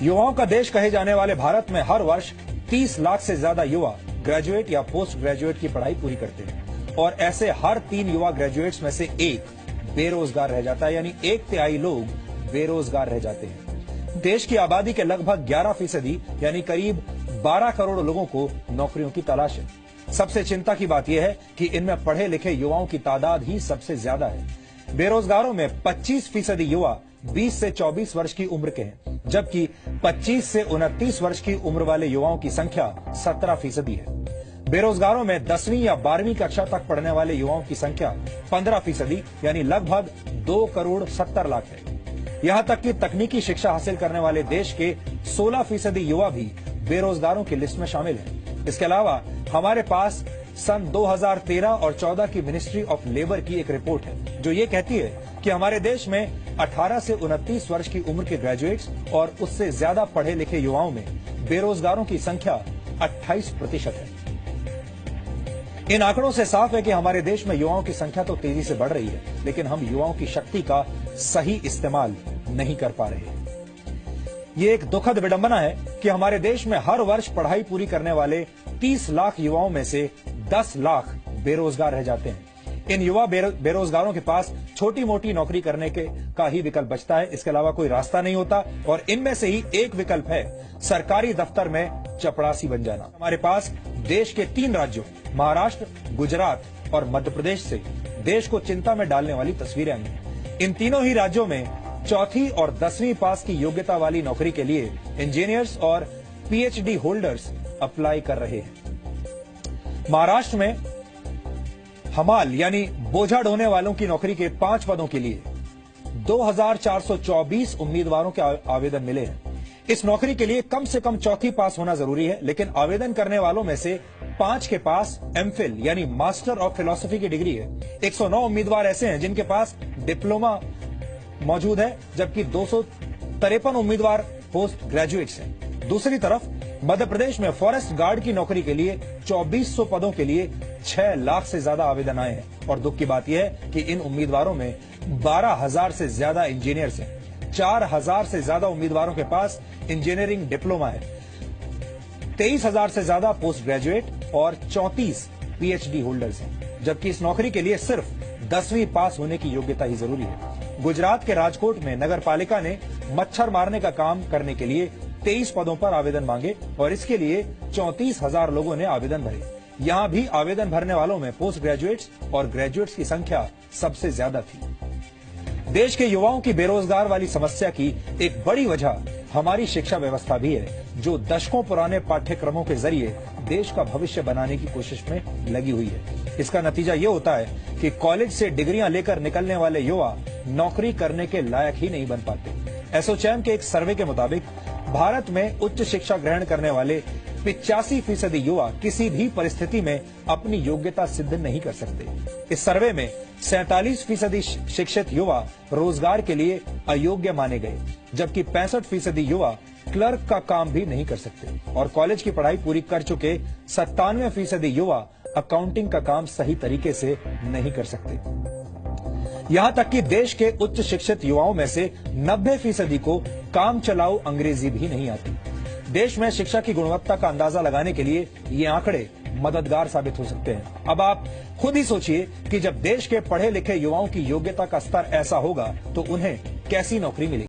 युवाओं का देश कहे जाने वाले भारत में हर वर्ष 30 लाख से ज्यादा युवा ग्रेजुएट या पोस्ट ग्रेजुएट की पढ़ाई पूरी करते हैं और ऐसे हर 3 युवा ग्रेजुएट्स में से एक बेरोजगार रह जाता है, यानी 1/3 लोग बेरोजगार रह जाते हैं। देश की आबादी के लगभग 11% यानी करीब 12 करोड़ लोगों को नौकरियों की तलाश है। सबसे चिंता की बात यह है कि इनमें पढ़े लिखे युवाओं की तादाद ही सबसे ज्यादा है। बेरोजगारों में 25% युवा 20 से 24 वर्ष की उम्र के हैं, जबकि 25 से 29 वर्ष की उम्र वाले युवाओं की संख्या 17% है। बेरोजगारों में 10वीं या 12वीं कक्षा तक पढ़ने वाले युवाओं की संख्या 15% यानी लगभग 2 करोड़ 70 लाख है। यहां तक कि तकनीकी शिक्षा हासिल करने वाले देश के 16% युवा भी बेरोजगारों की लिस्ट में शामिल हैं। इसके अलावा हमारे पास सन 2013 और 14 की मिनिस्ट्री ऑफ लेबर की एक रिपोर्ट है जो ये कहती है कि हमारे देश में 18 से 29 वर्ष की उम्र के ग्रेजुएट्स और उससे ज्यादा पढ़े लिखे युवाओं में बेरोजगारों की संख्या 28% है। इन आंकड़ों से साफ है कि हमारे देश में युवाओं की संख्या तो तेजी से बढ़ रही है, लेकिन हम युवाओं की शक्ति का सही इस्तेमाल नहीं कर पा रहे हैं। ये एक दुखद विडंबना है कि हमारे देश में हर वर्ष पढ़ाई पूरी करने वाले 30 लाख युवाओं में से 10 लाख बेरोजगार रह जाते हैं। इन युवा बेरोजगारों के पास छोटी मोटी नौकरी करने का ही विकल्प बचता है, इसके अलावा कोई रास्ता नहीं होता और इनमें से ही एक विकल्प है सरकारी दफ्तर में चपरासी बन जाना। हमारे पास देश के 3 राज्यों महाराष्ट्र, गुजरात और मध्य प्रदेश से देश को चिंता में डालने वाली तस्वीरें आई हैं। इन तीनों ही राज्यों में 4वीं और 10वीं पास की योग्यता वाली नौकरी के लिए इंजीनियर्स और पीएचडी होल्डर्स अप्लाई कर रहे हैं। महाराष्ट्र में हमाल यानी बोझा ढोने वालों की नौकरी के 5 पदों के लिए 2424 उम्मीदवारों के आवेदन मिले हैं। इस नौकरी के लिए कम से कम 4वीं पास होना जरूरी है, लेकिन आवेदन करने वालों में से 5 के पास एमफिल यानी मास्टर ऑफ फिलॉसफी की डिग्री है। 109 उम्मीदवार ऐसे हैं जिनके पास डिप्लोमा मौजूद है, जबकि 253 उम्मीदवार पोस्ट ग्रेजुएट्स हैं। दूसरी तरफ मध्य प्रदेश में फॉरेस्ट गार्ड की नौकरी के लिए 2400 पदों के लिए 6 लाख से ज्यादा आवेदन आए हैं और दुख की बात यह है कि इन उम्मीदवारों में 12,000 से ज्यादा इंजीनियर्स हैं। 4,000 से ज्यादा उम्मीदवारों के पास इंजीनियरिंग डिप्लोमा है, 23,000 से ज्यादा पोस्ट ग्रेजुएट और 34 पीएचडी होल्डर्स हैं, जबकि इस नौकरी के लिए सिर्फ 10वीं पास होने की योग्यता ही जरूरी है। गुजरात के राजकोट में नगर पालिका ने मच्छर मारने का काम करने के लिए 23 पदों पर आवेदन मांगे और इसके लिए 34,000 लोगों ने आवेदन भरे। यहां भी आवेदन भरने वालों में पोस्ट ग्रेजुएट्स और ग्रेजुएट्स की संख्या सबसे ज्यादा थी। देश के युवाओं की बेरोजगार वाली समस्या की एक बड़ी वजह हमारी शिक्षा व्यवस्था भी है, जो दशकों पुराने पाठ्यक्रमों के जरिए देश का भविष्य बनाने की कोशिश में लगी हुई है। इसका नतीजा ये होता है कि कॉलेज से डिग्रियां लेकर निकलने वाले युवा नौकरी करने के लायक ही नहीं बन पाते। एसोचैम के एक सर्वे के मुताबिक भारत में उच्च शिक्षा ग्रहण करने वाले 85% युवा किसी भी परिस्थिति में अपनी योग्यता सिद्ध नहीं कर सकते। इस सर्वे में 47% शिक्षित युवा रोजगार के लिए अयोग्य माने गए, जबकि 65% युवा क्लर्क का काम भी नहीं कर सकते और कॉलेज की पढ़ाई पूरी कर चुके 97% युवा अकाउंटिंग का काम सही तरीके से नहीं कर सकते। यहां तक कि देश के उच्च शिक्षित युवाओं में से 90% को काम चलाऊ अंग्रेजी भी नहीं आती। देश में शिक्षा की गुणवत्ता का अंदाजा लगाने के लिए ये आंकड़े मददगार साबित हो सकते हैं। अब आप खुद ही सोचिए कि जब देश के पढ़े लिखे युवाओं की योग्यता का स्तर ऐसा होगा तो उन्हें कैसी नौकरी मिलेगी।